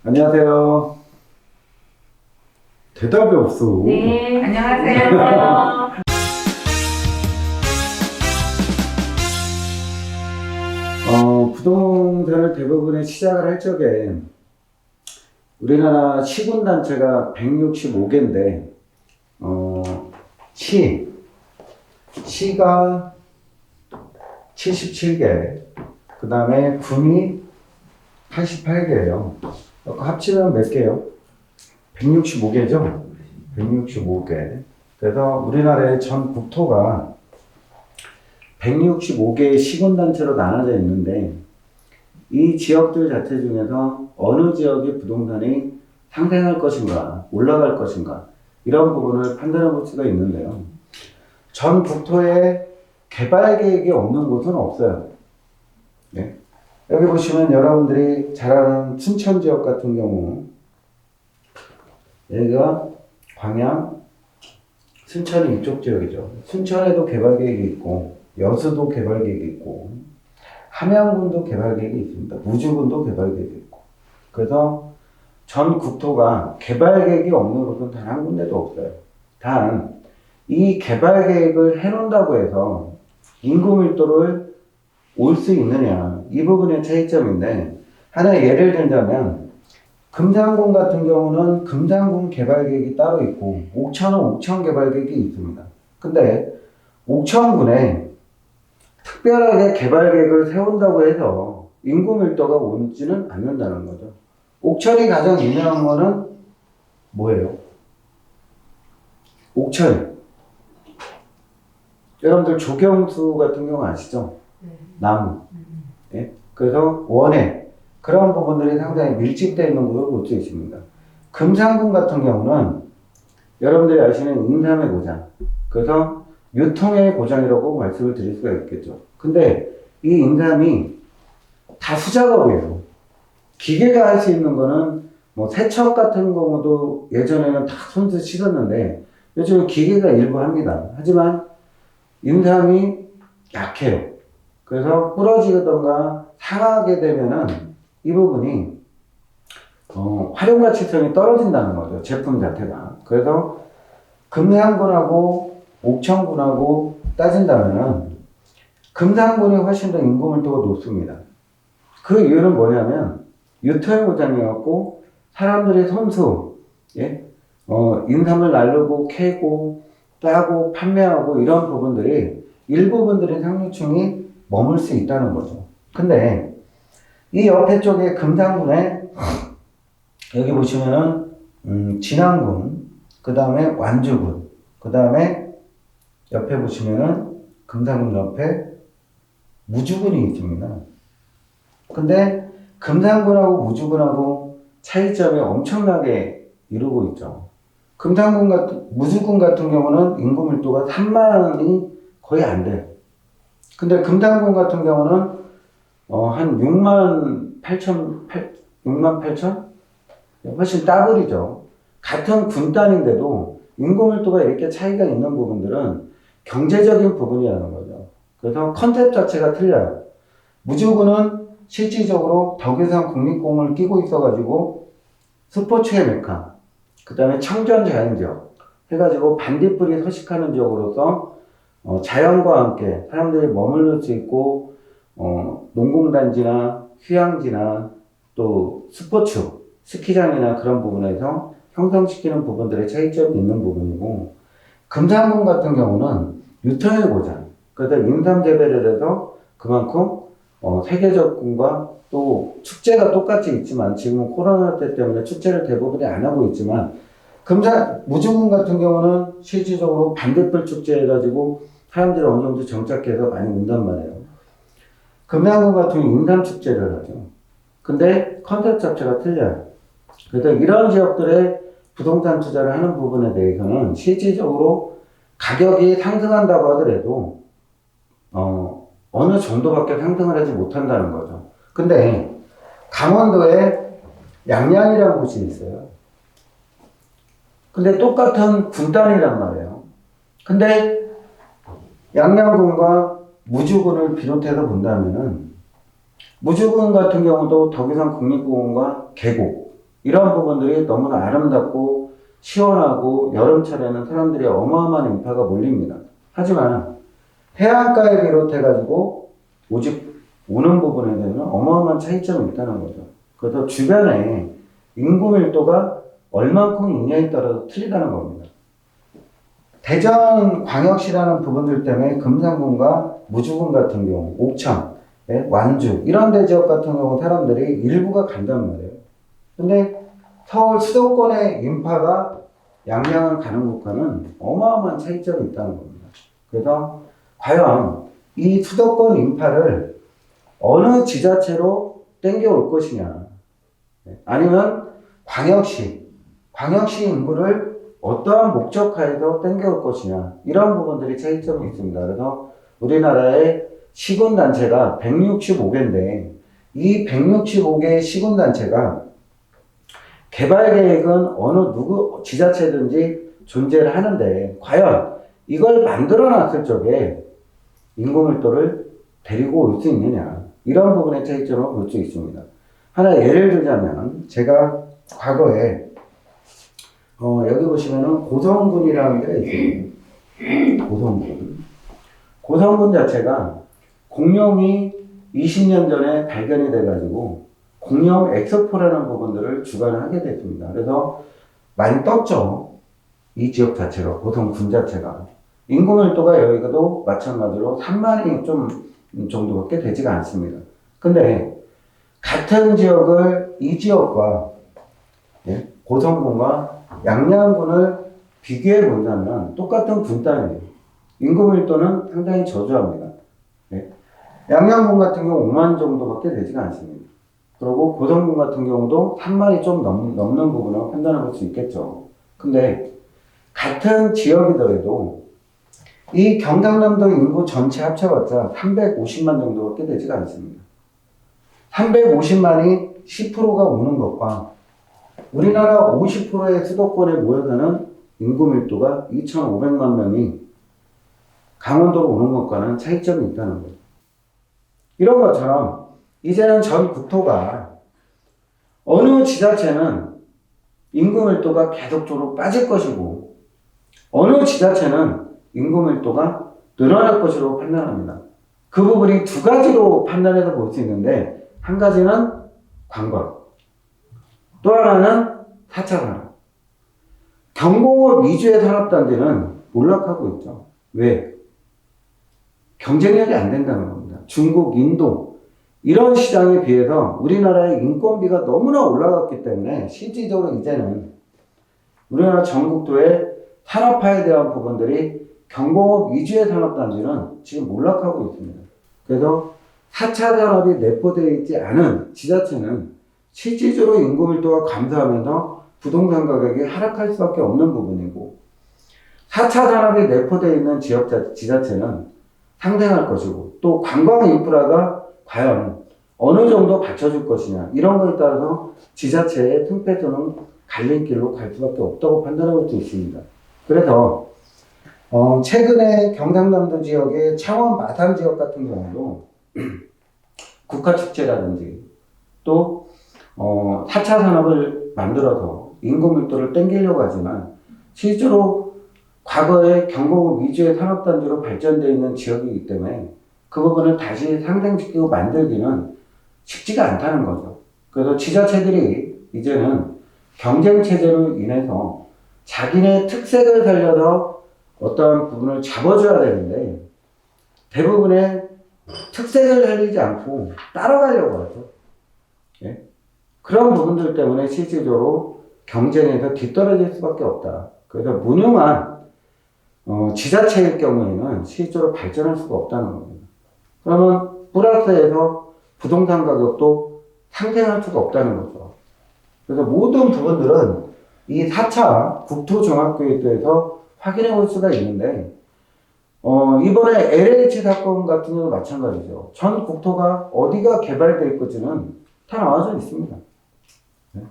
안녕하세요. 대답이 없어. 네, 안녕하세요. 부동산을 대부분의 시작을 할 적에 우리나라 시군단체가 165개인데, 시가 77개, 그 다음에 군이 88개예요. 합치면 몇 개요? 165개죠? 165개. 그래서 우리나라의 전 국토가 165개의 시군단체로 나눠져 있는데, 이 지역들 자체 중에서 어느 지역의 부동산이 상승할 것인가, 올라갈 것인가, 이런 부분을 판단해 볼 수가 있는데요. 전 국토에 개발 계획이 없는 곳은 없어요. 네. 여기 보시면 여러분들이 잘 아는 춘천 지역 같은 경우, 여기가 광양, 순천이 이쪽 지역이죠. 순천에도 개발 계획이 있고, 여수도 개발 계획이 있고, 함양군도 개발 계획이 있습니다. 무주군도 개발 계획이 있고. 그래서 전 국토가 개발 계획이 없는 곳은 단 한 군데도 없어요. 단, 이 개발 계획을 해놓는다고 해서 인구 밀도를 올 수 있느냐, 이 부분의 차이점인데, 하나 예를 들자면, 금산군 같은 경우는 금산군 개발 계획이 따로 있고, 옥천은 옥천 개발 계획이 있습니다. 근데 옥천군에 특별하게 개발 계획을 세운다고 해서 인구 밀도가 오지는 않는다는 거죠. 옥천이 가장 유명한 거는 뭐예요? 옥천. 여러분들 조경수 같은 경우 아시죠? 나무. 예? 그래서 원해. 그런 부분들이 상당히 밀집되어 있는 곳을 볼 수 있습니다. 금산군 같은 경우는 여러분들이 아시는 인삼의 고장. 그래서 유통의 고장이라고 말씀을 드릴 수가 있겠죠. 근데 이 인삼이 다 수작업이에요. 기계가 할 수 있는 거는 뭐 세척 같은 경우도 예전에는 다 손수 씻었는데 요즘은 기계가 일부 합니다. 하지만 인삼이 약해요. 그래서 부러지던가 상하게 되면은 이 부분이 활용 가치성이 떨어진다는 거죠. 제품 자체가. 그래서 금산군하고 옥천군하고 따진다면은 금산군이 훨씬 더 인구 밀도가 높습니다. 그 이유는 뭐냐면 유토의 고장이었고 사람들이 손수 인삼을 나르고 캐고 따고 판매하고 이런 부분들이 일부분들의 상류층이 머물 수 있다는 거죠. 근데 이 옆에 쪽에 금산군에 여기 보시면은 진안군, 그 다음에 완주군, 그 다음에 옆에 보시면은 금산군 옆에 무주군이 있습니다. 근데 금산군하고 무주군하고 차이점이 엄청나게 이루고 있죠. 무주군 같은 경우는 인구 밀도가 3만이 거의 안 돼요. 근데 금산군 같은 경우는 한 6만 8천? 훨씬 더블이죠. 같은 군 단위인데도 인구 밀도가 이렇게 차이가 있는 부분들은 경제적인 부분이라는 거죠. 그래서 컨셉 자체가 틀려요. 무주군은 실질적으로 덕유산 국립공원을 끼고 있어가지고 스포츠의 메카, 그 다음에 청전 자연지역 해가지고 반딧불이 서식하는 지역으로서 자연과 함께 사람들이 머무를 수 있고 농공단지나 휴양지나 또 스포츠, 스키장이나 그런 부분에서 형성시키는 부분들의 차이점이 있는 부분이고, 금산군 같은 경우는 유통의 고장, 그래서 인삼 재배를 해서 그만큼 세계적군과 또 축제가 똑같이 있지만 지금은 코로나 때 때문에 축제를 대부분이 안 하고 있지만 무주군 같은 경우는 실질적으로 반딧불 축제 해가지고 사람들이 어느 정도 정착해서 많이 온단 말이에요. 금산군 같은 경우는 인삼 축제를 하죠. 근데 컨셉 자체가 틀려요. 그래서 이런 지역들의 부동산 투자를 하는 부분에 대해서는 실질적으로 가격이 상승한다고 하더라도 어느 정도밖에 상승을 하지 못한다는 거죠. 근데 강원도에 양양이라는 곳이 있어요. 근데 똑같은 군단이란 말이에요. 근데 양양군과 무주군을 비롯해서 본다면은 무주군 같은 경우도 덕유산 국립공원과 계곡, 이런 부분들이 너무나 아름답고 시원하고 여름철에는 사람들이 어마어마한 인파가 몰립니다. 하지만 해안가에 비롯해가지고 오직 오는 부분에 대해서는 어마어마한 차이점이 있다는 거죠. 그래서 주변에 인구 밀도가 얼만큼 있냐에 따라서 틀리다는 겁니다. 대전 광역시라는 부분들 때문에 금산군과 무주군 같은 경우, 옥천, 완주 이런 데 지역 같은 경우 사람들이 일부가 간단 말이에요. 근데 서울 수도권의 인파가 양양을 가는 곳과는 어마어마한 차이점이 있다는 겁니다. 그래서 과연 이 수도권 인파를 어느 지자체로 땡겨올 것이냐, 아니면 광역시 인구를 어떠한 목적하에서 땡겨올 것이냐, 이런 부분들이 차이점이 있습니다. 그래서 우리나라의 시군단체가 165개인데 이 165개의 시군단체가 개발 계획은 어느 누구 지자체든지 존재를 하는데 과연 이걸 만들어 놨을 적에 인구 밀도를 데리고 올 수 있느냐, 이런 부분의 차이점을 볼 수 있습니다. 하나 예를 들자면 제가 과거에 여기 보시면은 고성군이라는 데가 있어요. 고성군 자체가 공룡이 20년 전에 발견이 돼가지고 공룡 엑스포라는 부분들을 주관하게 됐습니다. 그래서 많이 떴죠. 이 지역 자체가, 고성군 자체가. 인구 밀도가 여기도 마찬가지로 3만이 좀 정도밖에 되지가 않습니다. 근데 같은 지역을 이 지역과 고성군과 양양군을 비교해 본다면 똑같은 분단이에요. 인구 밀도는 상당히 저조합니다. 양양군 같은 경우 5만 정도밖에 되지가 않습니다. 그리고 고성군 같은 경우도 3만이 좀 넘는 부분을 판단해 볼 수 있겠죠. 근데 같은 지역이더라도 이 경상남도 인구 전체 합쳐봤자 350만 정도밖에 되지가 않습니다. 350만이 10%가 오는 것과 우리나라 50%의 수도권에 모여 사는 인구 밀도가 2,500만 명이 강원도로 오는 것과는 차이점이 있다는 거예요. 이런 것처럼 이제는 전 국토가 어느 지자체는 인구 밀도가 계속적으로 빠질 것이고 어느 지자체는 인구 밀도가 늘어날 것으로 판단합니다. 그 부분이 두 가지로 판단해서 볼 수 있는데, 한 가지는 관광, 또 하나는 4차 산업. 경공업 위주의 산업단지는 몰락하고 있죠. 왜? 경쟁력이 안 된다는 겁니다. 중국, 인도 이런 시장에 비해서 우리나라의 인건비가 너무나 올라갔기 때문에 실질적으로 이제는 우리나라 전국도의 산업화에 대한 부분들이 경공업 위주의 산업단지는 지금 몰락하고 있습니다. 그래서 4차 산업이 내포되어 있지 않은 지자체는 실질적으로 인구 밀도가 감소하면서 부동산 가격이 하락할 수밖에 없는 부분이고, 4차 산업이 내포되어 있는 지자체는 상생할 것이고, 또 관광 인프라가 과연 어느 정도 받쳐줄 것이냐, 이런 거에 따라서 지자체의 틈패도는 갈림길로 갈 수밖에 없다고 판단할 수 있습니다. 그래서 최근에 경상남도 지역의 창원 마산 지역 같은 경우도 국가축제라든지 또 4차 산업을 만들어서 인구 밀도를 땡기려고 하지만 실제로 과거에 경공업 위주의 산업단지로 발전되어 있는 지역이기 때문에 그 부분을 다시 상생시키고 만들기는 쉽지가 않다는 거죠. 그래서 지자체들이 이제는 경쟁체제로 인해서 자기네 특색을 살려서 어떠한 부분을 잡아줘야 되는데 대부분의 특색을 살리지 않고 따라가려고 하죠. 예? 그런 부분들 때문에 실질적으로 경쟁에서 뒤떨어질 수밖에 없다. 그래서 무능한 지자체일 경우에는 실제로 발전할 수가 없다는 겁니다. 그러면 플러스에서 부동산 가격도 상승할 수가 없다는 거죠. 그래서 모든 부분들은 이 4차 국토종합계획에서 확인해 볼 수가 있는데, 이번에 LH 사건 같은 경우도 마찬가지죠. 전 국토가 어디가 개발될 것지는 다 나와져 있습니다. 네.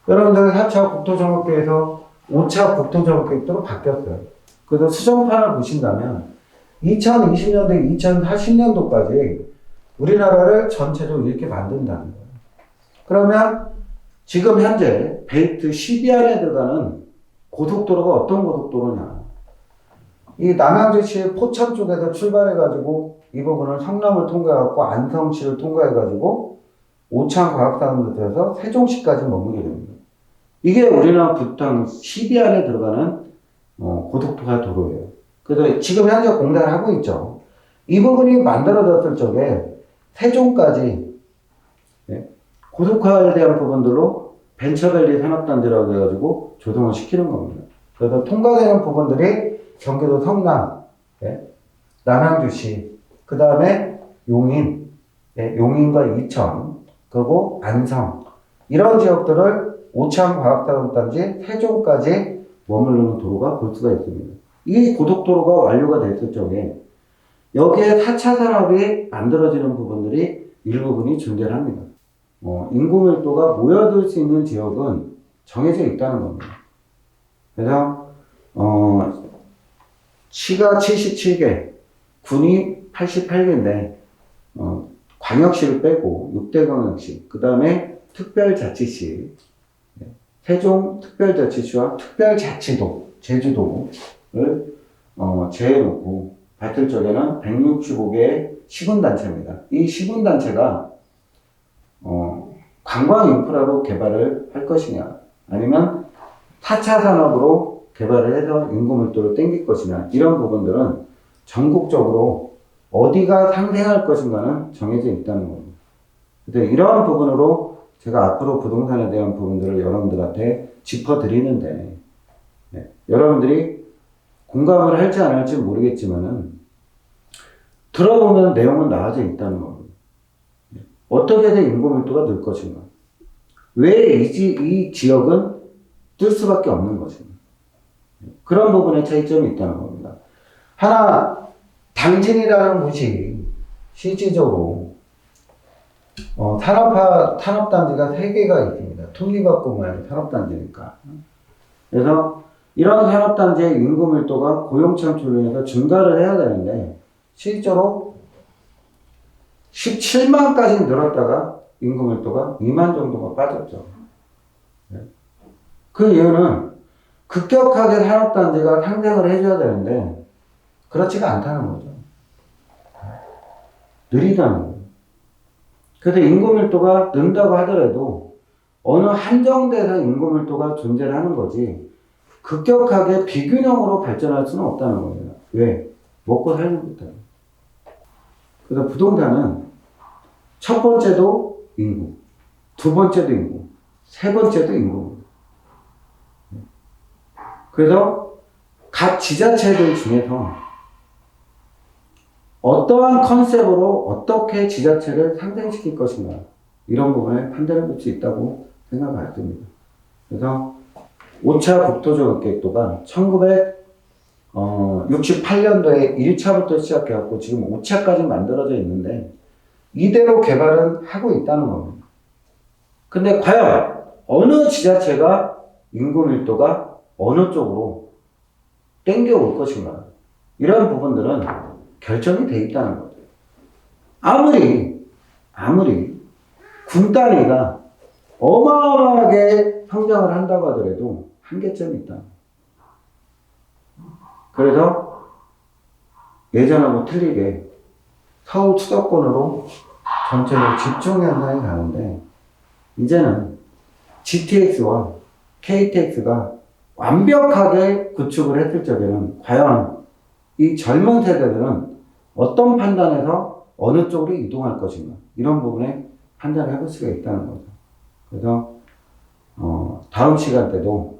여러분들 4차 국토종합계획에서 5차 국토종합계획으로 바뀌었어요. 그래서 수정판을 보신다면 2020년대, 2040년도까지 우리나라를 전체적으로 이렇게 만든다는 거예요. 그러면 지금 현재 벨트 10위 안에 들어가는 고속도로가 어떤 고속도로냐. 이 남양주시 포천 쪽에서 출발해가지고 이 부분을 성남을 통과해갖고 안성시를 통과해가지고 오창과학산업에서 세종시까지 머무게 됩니다. 이게 우리나라 부탕 10위 안에 들어가는 고속도로 도로예요. 그래서 지금 현재 공사를 하고 있죠. 이 부분이 만들어졌을 적에 세종까지 고속화에 대한 부분들로 벤처밸리 산업단지라고 해가지고 조성을 시키는 겁니다. 그래서 통과되는 부분들이 경기도 성남, 남양주시, 그 다음에 용인, 용인과 이천, 그리고 안성, 이런 지역들을 오창과학산업단지 세종까지 머무르는 도로가 볼 수가 있습니다. 이 고속도로가 완료가 됐을 적에 여기에 4차 산업이 만들어지는 부분들이 일부분이 존재합니다. 인구 밀도가 모여들 수 있는 지역은 정해져 있다는 겁니다. 그래서 시가 77개, 군이 88개인데 광역시를 빼고 6대 광역시, 그 다음에 특별자치시, 세종 특별자치시와 특별자치도, 제주도를 제해놓고 봤을 적에는 165개의 시군단체입니다. 이 시군단체가 관광 인프라로 개발을 할 것이냐, 아니면 4차 산업으로 개발을 해서 인구 밀도를 땡길 것이냐, 이런 부분들은 전국적으로 어디가 상생할 것인가는 정해져 있다는 겁니다. 그래서 이러한 부분으로 제가 앞으로 부동산에 대한 부분들을 여러분들한테 짚어드리는데, 여러분들이 공감을 할지 안 할지 모르겠지만은 들어보면 내용은 나와져 있다는 겁니다. 어떻게 해서 인구 밀도가 늘 것인가? 왜 이 지역은 뜰 수밖에 없는 것인가? 그런 부분에 차이점이 있다는 겁니다. 하나, 당진이라는 곳이 실질적으로 산업단지가 3개가 있습니다. 톱니바꿈의 산업단지니까. 그래서 이런 산업단지의 인구 밀도가 고용 창출로 인해서 증가를 해야 되는데 실제로 17만까지 늘었다가 인구 밀도가 2만 정도가 빠졌죠. 그 이유는 급격하게 산업단지가 상생을 해줘야 되는데 그렇지가 않다는 거죠. 느리다는 거예요. 그래서 인구 밀도가 는다고 하더라도 어느 한정돼서 인구 밀도가 존재를 하는 거지 급격하게 비균형으로 발전할 수는 없다는 겁니다. 왜? 먹고 살는 것 때문에. 그래서 부동산은 첫 번째도 인구, 두 번째도 인구, 세 번째도 인구. 그래서 각 지자체들 중에서 어떠한 컨셉으로 어떻게 지자체를 상생시킬 것인가, 이런 부분에 판단해 볼 수 있다고 생각을 합니다. 그래서 5차 국토조정계획도가 1968년도에 1차부터 시작해갖고 지금 5차까지 만들어져 있는데 이대로 개발은 하고 있다는 겁니다. 근데 과연 어느 지자체가 인구 밀도가 어느 쪽으로 땡겨올 것인가, 이런 부분들은 결정이 돼 있다는 거죠. 아무리 군 단위가 어마어마하게 성장을 한다고 하더라도 한계점이 있다. 그래서 예전하고 틀리게 서울 수도권으로 전체로 집중 현상이 가는데 이제는 GTX와 KTX가 완벽하게 구축을 했을 적에는 과연 이 젊은 세대들은 어떤 판단에서 어느 쪽으로 이동할 것인가, 이런 부분에 판단을 해볼 수가 있다는 거죠. 그래서 다음 시간 때도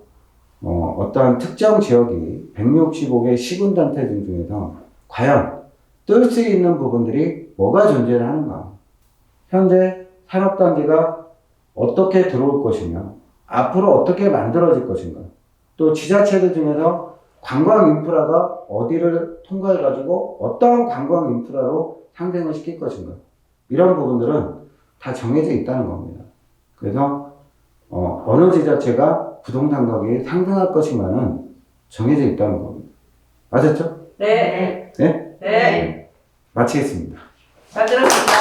어떠한 특정 지역이 165개 시군단체 중에서 과연 뜰 수 있는 부분들이 뭐가 존재를 하는가, 현재 산업단지가 어떻게 들어올 것이며 앞으로 어떻게 만들어질 것인가, 또 지자체들 중에서 관광 인프라가 어디를 통과해 가지고 어떠한 관광 인프라로 상생을 시킬 것인가, 이런 부분들은 다 정해져 있다는 겁니다. 그래서 어느 지자체가 부동산 가격이 상승할 것인가는 정해져 있다는 겁니다. 아셨죠? 네. 네? 네. 마치겠습니다. 잘 들었습니다.